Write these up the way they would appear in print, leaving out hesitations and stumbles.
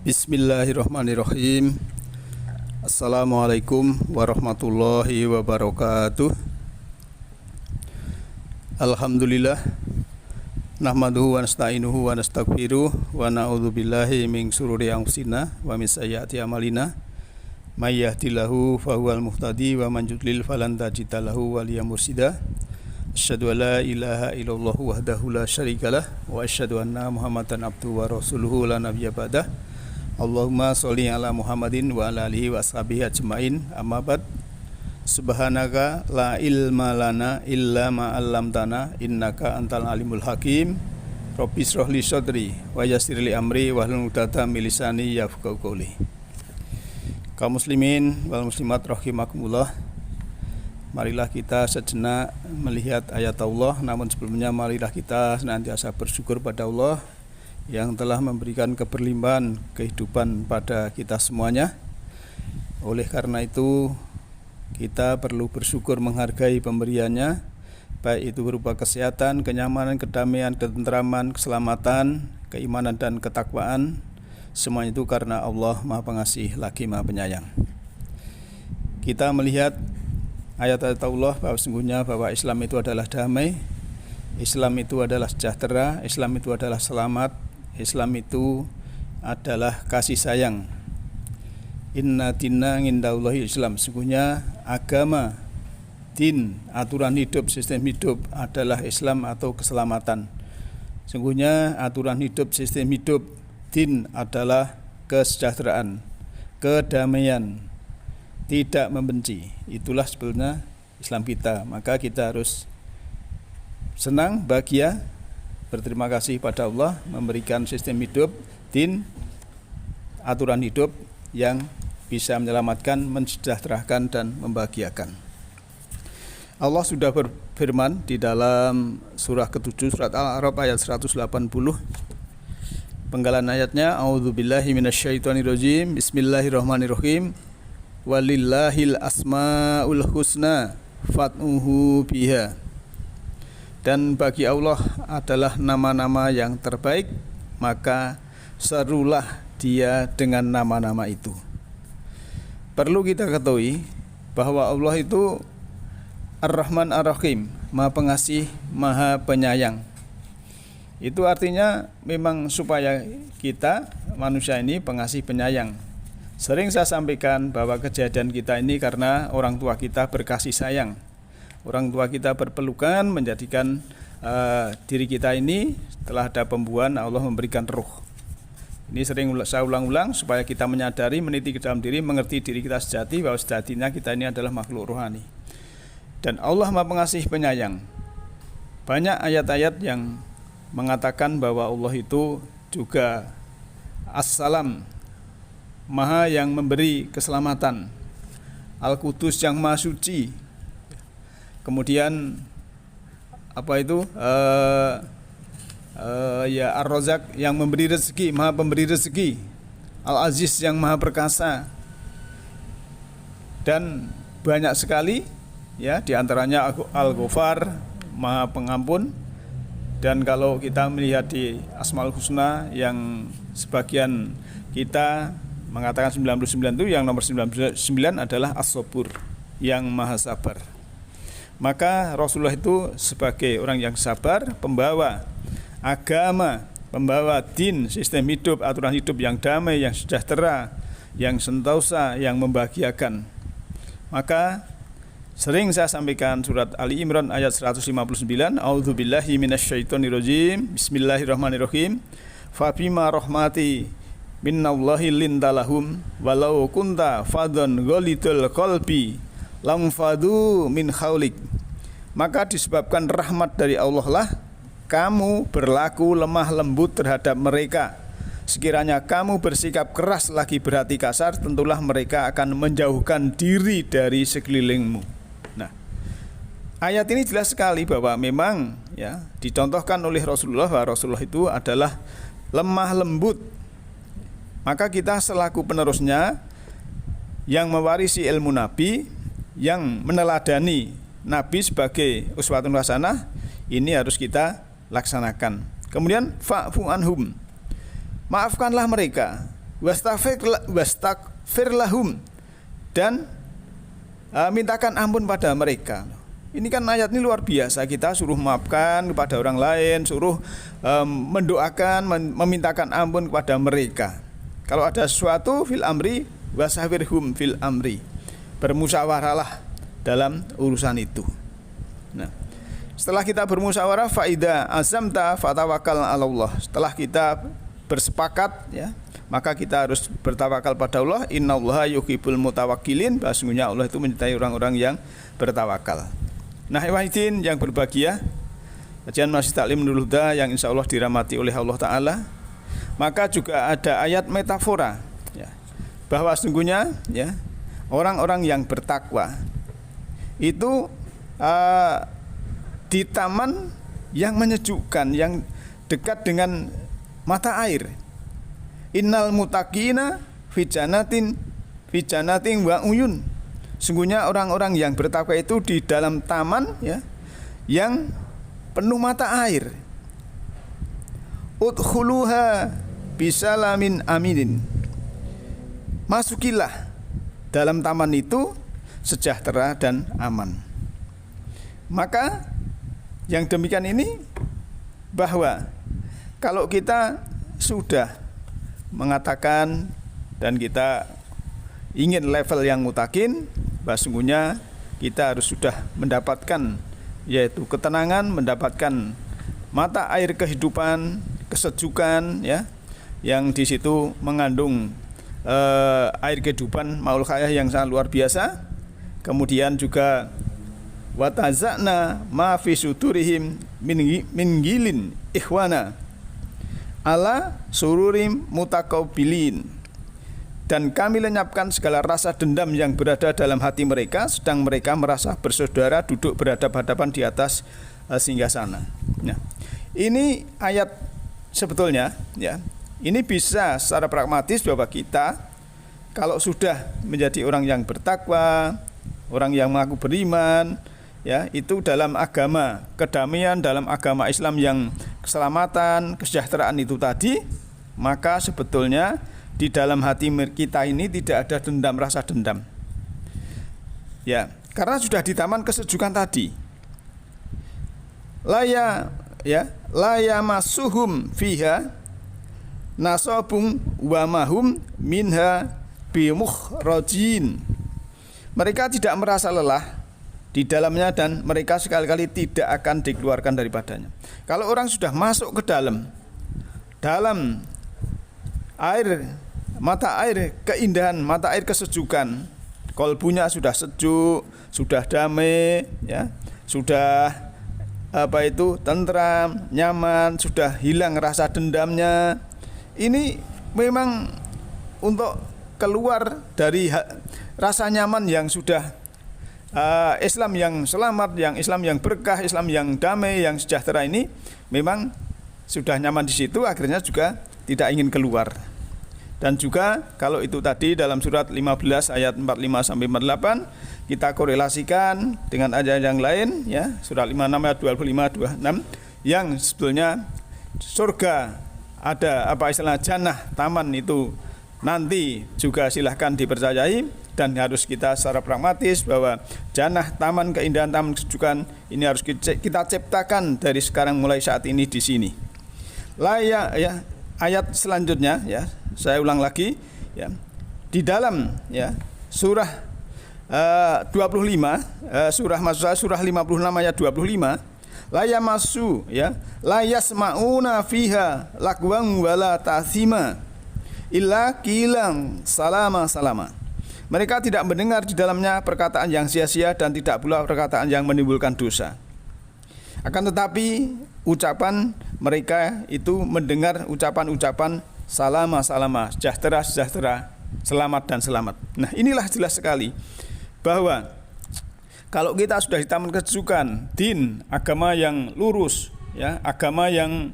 Bismillahirrahmanirrahim. Assalamualaikum warahmatullahi wabarakatuh. Alhamdulillah. Nahmaduhu wa nasta'inuhu wa nastaghfiruh wa na'udzu billahi min syururi anfusina wa min sayyiati a'malina. May yahdihillahu fahuwal muhtadi wa man yudlil falan tajida lahu waliyan mursyida. Asyhadu an la ilaha illallah wahdahu la syarikalah wa asyhadu anna Muhammadan abduhu wa rasuluhu la nabiyya ba'dah. Allahumma sholli ala Muhammadin wa ala alihi wa ashabihi ajmain. Amma ba'd. Subhanaka la ilma lana illa ma 'allamtana innaka antal alimul hakim. Rabbi shrah li sadri wa yassir li amri wahlul 'uqdatam min lisani yafqahu qawli. Kaum muslimin wal muslimat rahimakumullah. Marilah kita sejenak melihat ayat Allah, namun sebelumnya marilah kita senantiasa bersyukur pada Allah yang telah memberikan keberlimpahan kehidupan pada kita semuanya. Oleh karena itu kita perlu bersyukur menghargai pemberiannya, baik itu berupa kesehatan, kenyamanan, kedamaian, ketentraman, keselamatan, keimanan dan ketakwaan. Semua itu karena Allah Maha Pengasih lagi Maha Penyayang. Kita melihat ayat-ayat Allah bahwa sesungguhnya bahwa Islam itu adalah damai, Islam itu adalah sejahtera, Islam itu adalah selamat, Islam itu adalah kasih sayang. Inna dinna indallahi Islam. Sesungguhnya agama, din, aturan hidup, sistem hidup adalah Islam atau keselamatan. Sesungguhnya aturan hidup, sistem hidup, din adalah kesejahteraan, kedamaian, tidak membenci. Itulah sebenarnya Islam kita. Maka kita harus senang, bahagia, berterima kasih pada Allah memberikan sistem hidup, din, aturan hidup yang bisa menyelamatkan, mensejahterakan dan membahagiakan. Allah sudah berfirman di dalam surah ke-7 surat Al-A'raf ayat 180. Penggalan ayatnya, a'udzubillahi minasyaitonirrajim. Bismillahirrahmanirrahim. Walillahil asmaul husna fad'uhu biha. Dan bagi Allah adalah nama-nama yang terbaik, maka serulah Dia dengan nama-nama itu. Perlu kita ketahui bahwa Allah itu Ar-Rahman Ar-Rahim, Maha Pengasih, Maha Penyayang. Itu artinya memang supaya kita manusia ini pengasih penyayang. Sering saya sampaikan bahwa kejadian kita ini karena orang tua kita berkasih sayang. Orang tua kita berpelukan menjadikan diri kita ini setelah ada pembuahan Allah memberikan ruh. Ini sering saya ulang-ulang supaya kita menyadari, meniti ke dalam diri, mengerti diri kita sejati bahwa sejatinya kita ini adalah makhluk rohani. Dan Allah Maha Pengasih Penyayang. Banyak ayat-ayat yang mengatakan bahwa Allah itu juga As-Salam, Maha yang memberi keselamatan, Al-Qudus yang Maha Suci. Kemudian apa itu? Ar-Razzaq yang memberi rezeki, Maha pemberi rezeki, Al-Aziz yang Maha perkasa. Dan banyak sekali ya, di antaranya Al-Ghafar, Maha pengampun. Dan kalau kita melihat di Asmaul Husna yang sebagian kita mengatakan 99 itu, yang nomor 99 adalah As-Sabur, yang Maha sabar. Maka Rasulullah itu sebagai orang yang sabar, pembawa agama, pembawa din, sistem hidup, aturan hidup yang damai, yang sejahtera, yang sentosa, yang membahagiakan. Maka sering saya sampaikan surat Ali Imran ayat 159, a'udzubillahi minasyaitonirrajim. Bismillahirrahmanirrahim. Fa bima rahmati minallahi lintalahum walau kunta fadhan ghalidul qalbi lam fadu min khaulik. Maka disebabkan rahmat dari Allah lah kamu berlaku lemah lembut terhadap mereka. Sekiranya kamu bersikap keras lagi berhati kasar, tentulah mereka akan menjauhkan diri dari sekelilingmu. Nah, ayat ini jelas sekali bahwa memang ya dicontohkan oleh Rasulullah bahwa Rasulullah itu adalah lemah lembut. Maka kita selaku penerusnya yang mewarisi ilmu Nabi, yang meneladani Nabi sebagai uswatun hasanah, ini harus kita laksanakan. Kemudian fa'fu anhum, maafkanlah mereka. wastaghfir lahum, dan mintakan ampun pada mereka. Ini kan ayat ini luar biasa. Kita suruh maafkan kepada orang lain, suruh mendoakan, memintakan ampun kepada mereka. Kalau ada sesuatu fil amri wasawirhum fil amri, bermusyawarahlah dalam urusan itu. Nah, setelah kita bermusyawarah, faida azamta fatawakal ala Allah. Setelah kita bersepakat, ya, maka kita harus bertawakal pada Allah. Innallaha yuhibbul mutawakkilin. Sesungguhnya Allah itu mencintai orang-orang yang bertawakal. Nah, wahidin yang berbahagia, kajian Masjid Taklim Nurul Huda yang insya Allah dirahmati oleh Allah Ta'ala. Maka juga ada ayat metafora, ya, bahwa sesungguhnya, ya, orang-orang yang bertakwa itu di taman yang menyejukkan, yang dekat dengan mata air. Innal muttaqina fi jannatin wa uyun. Sungguhnya orang-orang yang bertakwa itu di dalam taman, ya, yang penuh mata air. Udkhuluha bisalamin aminin. Masukilah dalam taman itu sejahtera dan aman. Maka yang demikian ini, bahwa kalau kita sudah mengatakan dan kita ingin level yang mutakin, sesungguhnya kita harus sudah mendapatkan, yaitu ketenangan, mendapatkan mata air kehidupan, kesejukan, ya, yang di situ mengandung air kehidupan makhluk hayah yang sangat luar biasa. Kemudian juga watazakna ma fi sudurihim min gilin ikhwana ala sururim mutakaubilin. Dan kami lenyapkan segala rasa dendam yang berada dalam hati mereka, sedang mereka merasa bersaudara duduk berhadapan-hadapan di atas singgasana. Nah, ini ayat sebetulnya, ya, ini bisa secara pragmatis bahwa kita kalau sudah menjadi orang yang bertakwa, orang yang mengaku beriman, ya, itu dalam agama kedamaian, dalam agama Islam yang keselamatan, kesejahteraan itu tadi, maka sebetulnya di dalam hati kita ini tidak ada dendam, rasa dendam. Ya, karena sudah di taman kesejukan tadi. Laya masuhum fiha nasabung wa mahum minha bimukhrajin. Mereka tidak merasa lelah di dalamnya dan mereka sekali-kali tidak akan dikeluarkan daripadanya. Kalau orang sudah masuk ke dalam air, mata air keindahan, mata air kesejukan, kolbunya sudah sejuk, sudah damai, ya, sudah tentram, nyaman, sudah hilang rasa dendamnya. Ini memang untuk keluar dari rasa nyaman yang sudah Islam yang selamat, yang Islam yang berkah, Islam yang damai, yang sejahtera ini memang sudah nyaman di situ, akhirnya juga tidak ingin keluar. Dan juga kalau itu tadi dalam surat 15 ayat 45 sampai 48 kita korelasikan dengan ayat yang lain, ya, surat 56 ayat 25 26 yang sebetulnya surga ada jannah, taman itu nanti juga silahkan dipercayai, dan harus kita secara pragmatis bahwa jannah, taman keindahan, taman kesejukan ini harus kita ciptakan dari sekarang, mulai saat ini di sini. Ayat selanjutnya, ya, saya ulang lagi, ya, di dalam, ya, surah 25, surah 56 ayat 25, la yasma'una fiha lagwan wala ta'thima illa qilan salama. Mereka tidak mendengar di dalamnya perkataan yang sia-sia dan tidak pula perkataan yang menimbulkan dosa. Akan tetapi ucapan mereka itu mendengar ucapan-ucapan salama, sejahtera, selamat dan selamat. Nah, inilah jelas sekali bahwa kalau kita sudah di taman kesejukan, din, agama yang lurus, ya, agama yang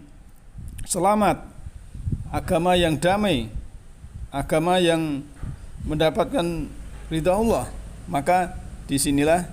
selamat, agama yang damai, agama yang mendapatkan ridha Allah, maka disinilah